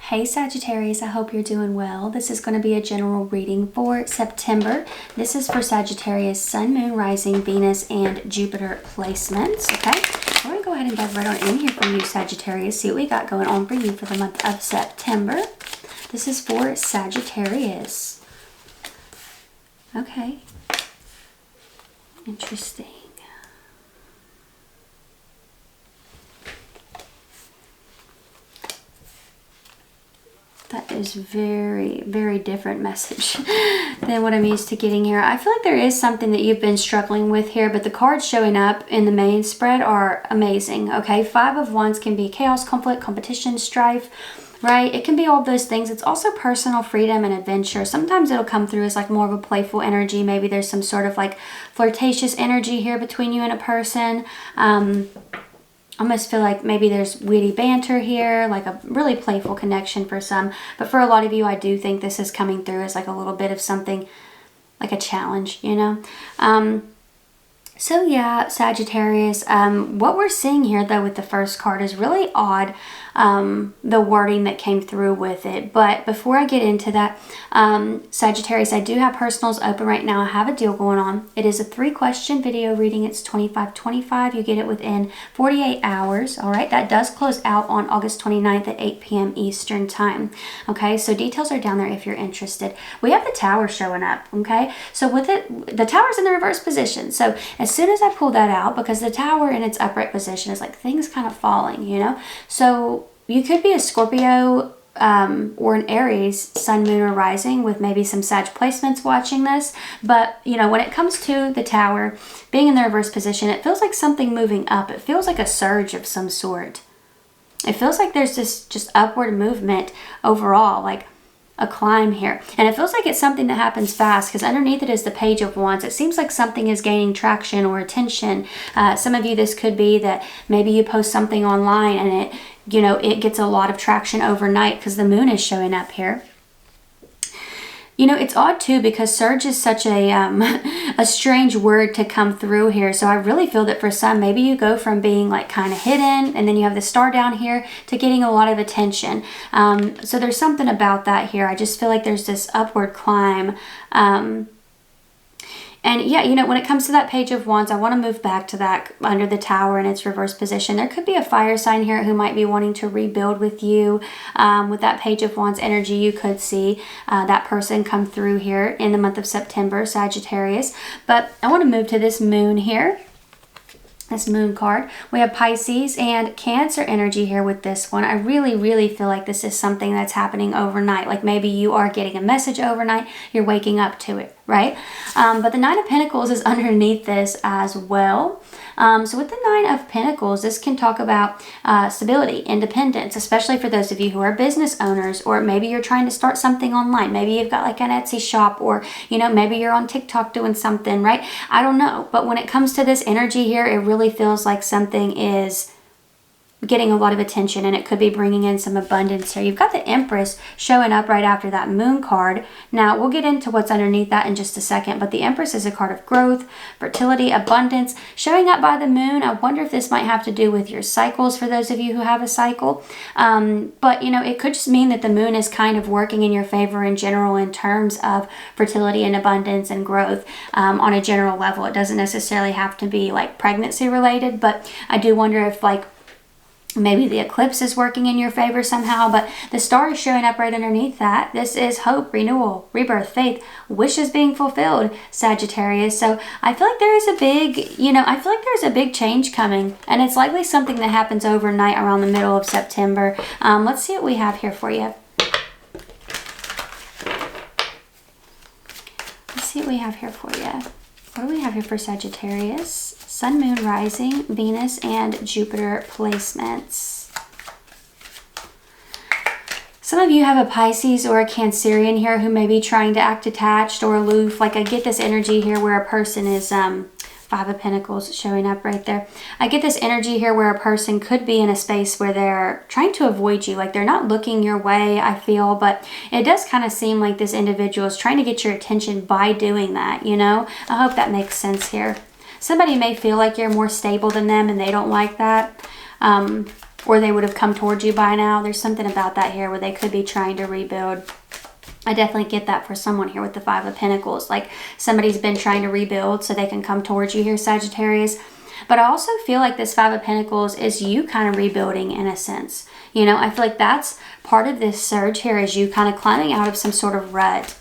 Hey Sagittarius, I hope you're doing well. This is going to be a general reading for September. This is for Sagittarius, Sun, Moon, Rising, Venus, and Jupiter placements. Okay, we're going to go ahead and dive right on in here for you, Sagittarius. See what we got going on for you for the month of September. This is for Sagittarius. Okay, interesting. That is very, very different message than what I'm used to getting here. I feel like there is something that you've been struggling with here, but the cards showing up in the main spread are amazing, okay? 5 of Wands can be chaos, conflict, competition, strife, right? It can be all those things. It's also personal freedom and adventure. Sometimes it'll come through as like more of a playful energy. Maybe there's some sort of like flirtatious energy here between you and a person. Almost feel like maybe there's witty banter here, like a really playful connection for some. But for a lot of you, I do think this is coming through as like a little bit of something, like a challenge, you know? So yeah, Sagittarius, what we're seeing here though with the first card is really odd, the wording that came through with it. But before I get into that, Sagittarius, I do have personals open right now. I have a deal going on. It is a 3-question video reading. It's $25.25. You get it within 48 hours. All right, that does close out on August 29th at 8 p.m. Eastern time. Okay, so details are down there if you're interested. We have the Tower showing up. Okay, so with it, the Tower's in the reverse position. So as soon as I pull that out, because the Tower in its upright position is like things kind of falling, you know, so you could be a Scorpio or an Aries, Sun, Moon, or Rising with maybe some Sag placements watching this. But, you know, when it comes to the Tower being in the reverse position, it feels like something moving up. It feels like a surge of some sort. It feels like there's this just upward movement overall, like a climb here. And it feels like it's something that happens fast because underneath it is the Page of Wands. It seems like something is gaining traction or attention. Some of you, this could be that maybe you post something online and it, you know, it gets a lot of traction overnight because the moon is showing up here. You know, it's odd too because surge is such a a strange word to come through here. So I really feel that for some, maybe you go from being like kind of hidden and then you have the star down here to getting a lot of attention. So there's something about that here. I just feel like there's this upward climb. And yeah, you know, when it comes to that Page of Wands, I want to move back to that under the Tower in its reverse position. There could be a fire sign here who might be wanting to rebuild with you. With that Page of Wands energy, you could see that person come through here in the month of September, Sagittarius. But I want to move to this moon here. This moon card. We have Pisces and Cancer energy here with this one. I really, really feel like this is something that's happening overnight. Like maybe you are getting a message overnight. You're waking up to it, right? But the Nine of Pentacles is underneath this as well. So with the Nine of Pentacles, this can talk about stability, independence, especially for those of you who are business owners, or maybe you're trying to start something online. Maybe you've got like an Etsy shop, or, you know, maybe you're on TikTok doing something, right? I don't know. But when it comes to this energy here, it really feels like something is getting a lot of attention and it could be bringing in some abundance here. You've got the Empress showing up right after that moon card. Now, we'll get into what's underneath that in just a second, but the Empress is a card of growth, fertility, abundance, showing up by the moon. I wonder if this might have to do with your cycles for those of you who have a cycle. But, you know, it could just mean that the moon is kind of working in your favor in general in terms of fertility and abundance and growth on a general level. It doesn't necessarily have to be like pregnancy related, but I do wonder if like maybe the eclipse is working in your favor somehow. But the star is showing up right underneath that. This is hope, renewal, rebirth, faith, wishes being fulfilled, Sagittarius. So I feel like there is a big, you know, I feel like there's a big change coming, and it's likely something that happens overnight around the middle of September. Let's see what we have here for you. Let's see what we have here for you. What do we have here for Sagittarius? Sun, Moon, Rising, Venus, and Jupiter placements. Some of you have a Pisces or a Cancerian here who may be trying to act attached or aloof. Like I get this energy here where a person is 5 of Pentacles showing up right there. I get this energy here where a person could be in a space where they're trying to avoid you. Like they're not looking your way, I feel, but it does kind of seem like this individual is trying to get your attention by doing that, you know? I hope that makes sense here. Somebody may feel like you're more stable than them and they don't like that. or they would have come towards you by now. There's something about that here where they could be trying to rebuild. I definitely get that for someone here with the Five of Pentacles. Like somebody's been trying to rebuild so they can come towards you here, Sagittarius. But I also feel like this Five of Pentacles is you kind of rebuilding in a sense. You know, I feel like that's part of this surge here, is you kind of climbing out of some sort of rut.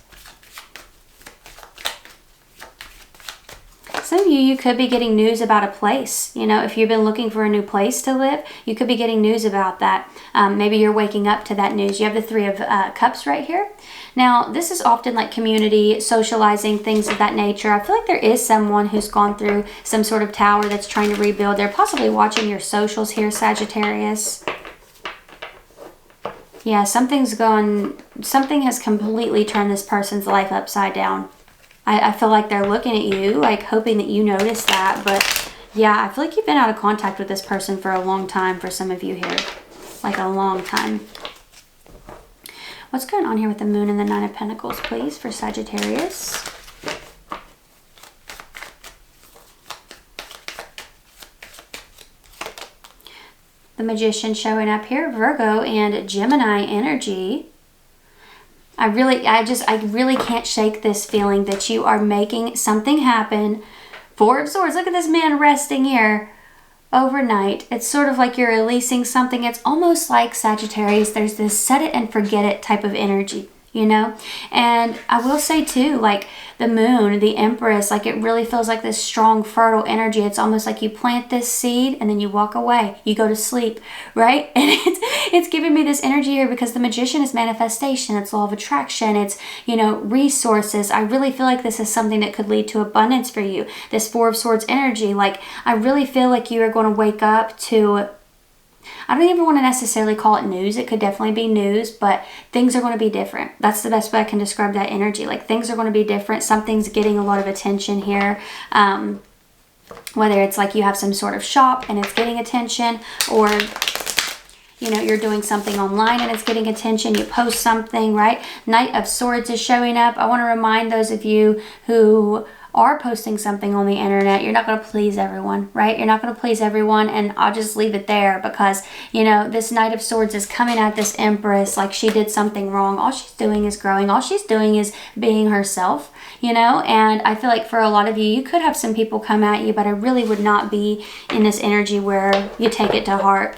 Some of you could be getting news about a place. You know, if you've been looking for a new place to live, you could be getting news about that. Maybe you're waking up to that news. You have the Three of Cups right here. Now, this is often like community, socializing, things of that nature. I feel like there is someone who's gone through some sort of tower that's trying to rebuild. They're possibly watching your socials here, Sagittarius. Yeah, something has completely turned this person's life upside down. I feel like they're looking at you, like hoping that you notice that. But yeah, I feel like you've been out of contact with this person for a long time for some of you here. Like a long time. What's going on here with the Moon and the Nine of Pentacles, please, for Sagittarius? The Magician showing up here, Virgo and Gemini energy. I really can't shake this feeling that you are making something happen. Four of Swords. Look at this man resting here overnight. It's sort of like you're releasing something. It's almost like, Sagittarius, there's this set it and forget it type of energy, you know? And I will say too, like the Moon, the Empress, like it really feels like this strong, fertile energy. It's almost like you plant this seed and then you walk away. You go to sleep, right? And it's giving me this energy here because the Magician is manifestation. It's law of attraction. It's, you know, resources. I really feel like this is something that could lead to abundance for you. This Four of Swords energy, like I really feel like you are going to wake up to, I don't even want to necessarily call it news. It could definitely be news, but things are going to be different. That's the best way I can describe that energy. Like things are going to be different. Something's getting a lot of attention here. Whether it's like you have some sort of shop and it's getting attention, or you know, you're doing something online and it's getting attention. You post something, right? Knight of Swords is showing up. I want to remind those of you who are posting something on the internet, you're not going to please everyone, right? You're not going to please everyone, and I'll just leave it there because, you know, this Knight of Swords is coming at this Empress like she did something wrong. All she's doing is growing. All she's doing is being herself, you know? And I feel like for a lot of you, you could have some people come at you, but I really would not be in this energy where you take it to heart.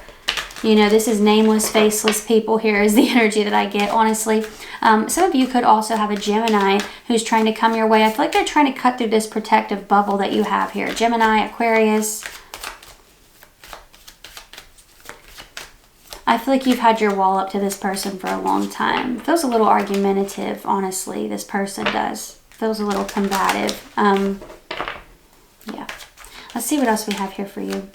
You know, this is nameless, faceless people here is the energy that I get, honestly. Some of you could also have a Gemini who's trying to come your way. I feel like they're trying to cut through this protective bubble that you have here. Gemini, Aquarius. I feel like you've had your wall up to this person for a long time. Feels a little argumentative, honestly, this person does. Feels a little combative. Yeah. Let's see what else we have here for you.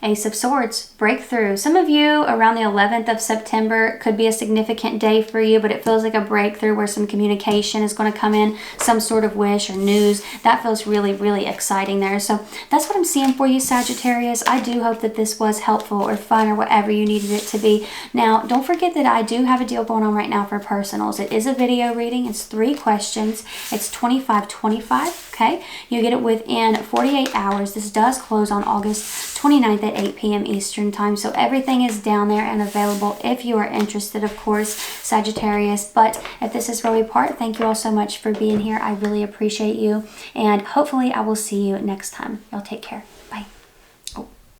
Ace of Swords, breakthrough. Some of you around the 11th of September could be a significant day for you, but it feels like a breakthrough where some communication is going to come in, some sort of wish or news. That feels really, really exciting there. So that's what I'm seeing for you, Sagittarius. I do hope that this was helpful or fun or whatever you needed it to be. Now, don't forget that I do have a deal going on right now for personals. It is a video reading. It's 3 questions. It's $25.25. Okay, you get it within 48 hours. This does close on August 29th at 8 p.m. Eastern time. So everything is down there and available if you are interested, of course, Sagittarius. But if this is where we part, thank you all so much for being here. I really appreciate you. And hopefully I will see you next time. Y'all take care.